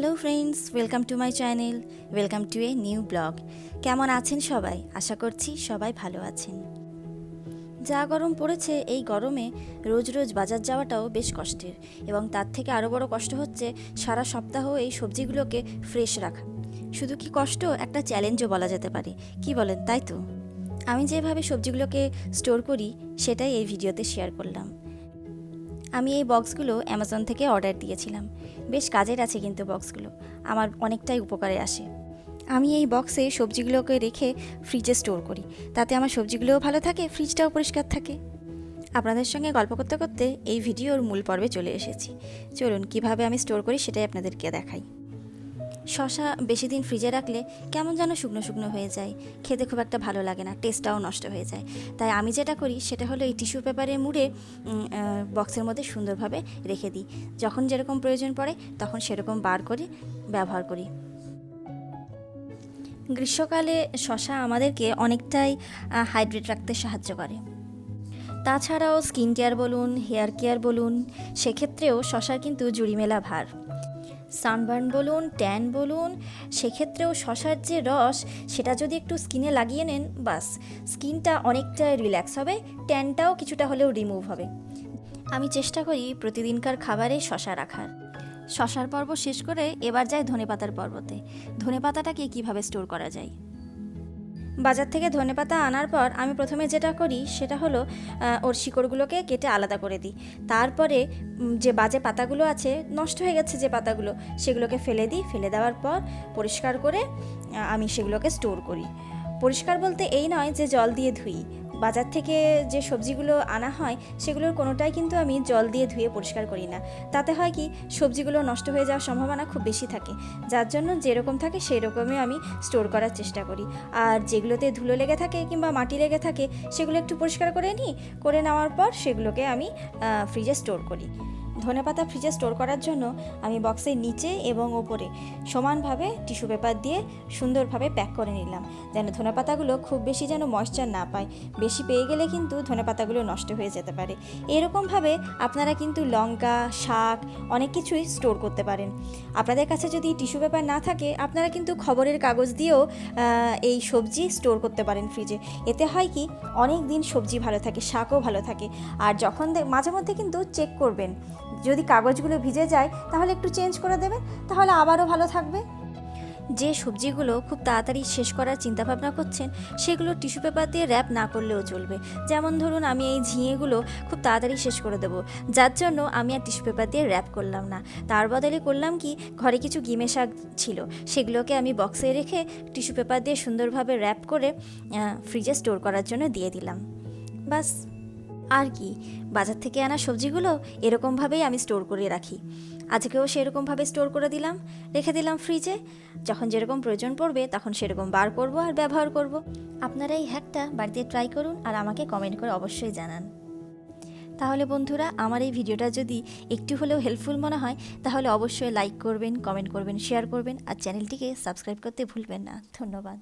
Hello friends, welcome to my channel, welcome to a new blog. কেমন আছেন সবাই? আশা করছি সবাই ভালো আছেন। যা গরম পড়েছে, এই গরমে রোজ রোজ বাজার যাওয়াটাও বেশ কষ্টের, এবং তার থেকে আরও বড় কষ্ট হচ্ছে সারা সপ্তাহ এই সবজিগুলোকে ফ্রেশ রাখা। শুধু কি কষ্ট, একটা চ্যালেঞ্জও বলা যেতে পারে, কি বলেন? তাই তো আমি যেভাবে সবজিগুলোকে স্টোর করি সেটাই এই ভিডিওতে শেয়ার করলাম। আমি এই বক্সগুলো অ্যামাজন থেকে অর্ডার দিয়েছিলাম। বেশ কাজের আছে কিন্তু বক্সগুলো, আমার অনেকটাই উপকারে আসে। আমি এই বক্সে সবজিগুলোকে রেখে ফ্রিজে স্টোর করি, তাতে আমার সবজিগুলোও ভালো থাকে, ফ্রিজটাও পরিষ্কার থাকে। আপনাদের সঙ্গে গল্প করতে করতে এই ভিডিওর মূল পর্বে চলে এসেছি। চলুন কীভাবে আমি স্টোর করি সেটাই আপনাদেরকে দেখাই। শসা বেশি দিন ফ্রিজে রাখলে কেমন যেন শুকনো শুকনো হয়ে যায়, খেতে খুব একটা ভালো লাগে না, টেস্টটাও নষ্ট হয়ে যায়। তাই আমি যেটা করি সেটা হলো এই টিস্যু পেপারে মুড়ে বক্সের মধ্যে সুন্দরভাবে রেখে দিই। যখন যেরকম প্রয়োজন পড়ে তখন সেরকম বার করে ব্যবহার করি। গ্রীষ্মকালে শসা আমাদেরকে অনেকটাই হাইড্রেট রাখতে সাহায্য করে। তাছাড়াও স্কিন কেয়ার বলুন, হেয়ার কেয়ার বলুন, সেক্ষেত্রেও শসার কিন্তু জুড়ি মেলা ভার। সানবার্ন বলুন, ট্যান বলুন, সেক্ষেত্রেও শসার যে রস সেটা যদি একটু স্কিনে লাগিয়ে নেন, বাস স্কিনটা অনেকটা রিল্যাক্স হবে, ট্যানটাও কিছুটা হলেও রিমুভ হবে। আমি চেষ্টা করি প্রতিদিনকার খাবারে শসা রাখার। শসার পর্ব শেষ করে এবার যাই ধনেপাতার পর্বতে। ধনেপাতাটাকে কীভাবে স্টোর করা যায়? বাজার থেকে ধনেপাতা আনার পর আমি প্রথমে যেটা করি সেটা হলো ওর শিকড়গুলোকে কেটে আলাদা করে দিই। তারপরে যে বাজে পাতাগুলো আছে, নষ্ট হয়ে গেছে যে পাতাগুলো, সেগুলোকে ফেলে দিই। ফেলে দেওয়ার পর পরিষ্কার করে আমি সেগুলোকে স্টোর করি। পরিষ্কার বলতে এই নয় যে জল দিয়ে ধুই। বাজার থেকে যে সবজিগুলো আনা হয় সেগুলোর কোনোটাই কিন্তু আমি জল দিয়ে ধুয়ে পরিষ্কার করি না। তাতে হয় কি, সবজিগুলো নষ্ট হয়ে যাওয়ার সম্ভাবনা খুব বেশি থাকে, যার জন্য যেরকম থাকে সেই রকমই আমি স্টোর করার চেষ্টা করি। আর যেগুলোতে ধুলো লেগে থাকে কিংবা মাটি লেগে থাকে সেগুলো একটু পরিষ্কার করে নিই। করে নেওয়ার পর সেগুলোকে আমি ফ্রিজে স্টোর করি। ধনেপাতা ফ্রিজে স্টোর করার জন্য আমি বক্সের নিচে এবং ওপরে সমানভাবে টিস্যু পেপার দিয়ে সুন্দরভাবে প্যাক করে নিলাম, যেন ধনেপাতাগুলো খুব বেশি যেন ময়েশ্চার না পায়। বেশি পেয়ে গেলে কিন্তু ধনেপাতাগুলো নষ্ট হয়ে যেতে পারে। এরকমভাবে আপনারা কিন্তু লঙ্কা, শাক অনেক কিছুই স্টোর করতে পারেন। আপনাদের কাছে যদি টিস্যু পেপার না থাকে, আপনারা কিন্তু খবরের কাগজ দিয়েও এই সবজি স্টোর করতে পারেন ফ্রিজে। এতে হয় কি, অনেক দিন সবজি ভালো থাকে, শাকও ভালো থাকে। আর যখন মাঝে মধ্যে কিন্তু চেক করবেন, যদি কাগজগুলো ভিজে যায় তাহলে একটু চেঞ্জ করে দেবেন, তাহলে আবারও ভালো থাকবে। যে সবজিগুলো খুব তাড়াতাড়ি শেষ করার চিন্তাভাবনা করছেন সেগুলো টিস্যু পেপার দিয়ে র্যাপ না করলেও চলবে। যেমন ধরুন, আমি এই ঝিঙেগুলো খুব তাড়াতাড়ি শেষ করে দেবো, যার জন্য আমি আর টিস্যু পেপার দিয়ে র্যাপ করলাম না। তার বদলে করলাম কি, ঘরে কিছু গিমে শাক ছিল, সেগুলোকে আমি বক্সে রেখে টিস্যু পেপার দিয়ে সুন্দরভাবে র্যাপ করে ফ্রিজে স্টোর করার জন্য দিয়ে দিলাম। বাস, আর কি, বাজার থেকে আনা সবজিগুলো এরকমভাবেই আমি স্টোর করে রাখি। আজকেও সেরকমভাবে স্টোর করে দিলাম, রেখে দিলাম ফ্রিজে। যখন যেরকম প্রয়োজন পড়বে তখন সেরকম বার করব আর ব্যবহার করব। আপনারা এই হ্যাকটা বাড়িতে ট্রাই করুন আর আমাকে কমেন্ট করে অবশ্যই জানান। তাহলে বন্ধুরা, আমার এই ভিডিওটা যদি একটু হলেও হেল্পফুল মনে হয় তাহলে অবশ্যই লাইক করবেন, কমেন্ট করবেন, শেয়ার করবেন আর চ্যানেলটিকে সাবস্ক্রাইব করতে ভুলবেন না। ধন্যবাদ।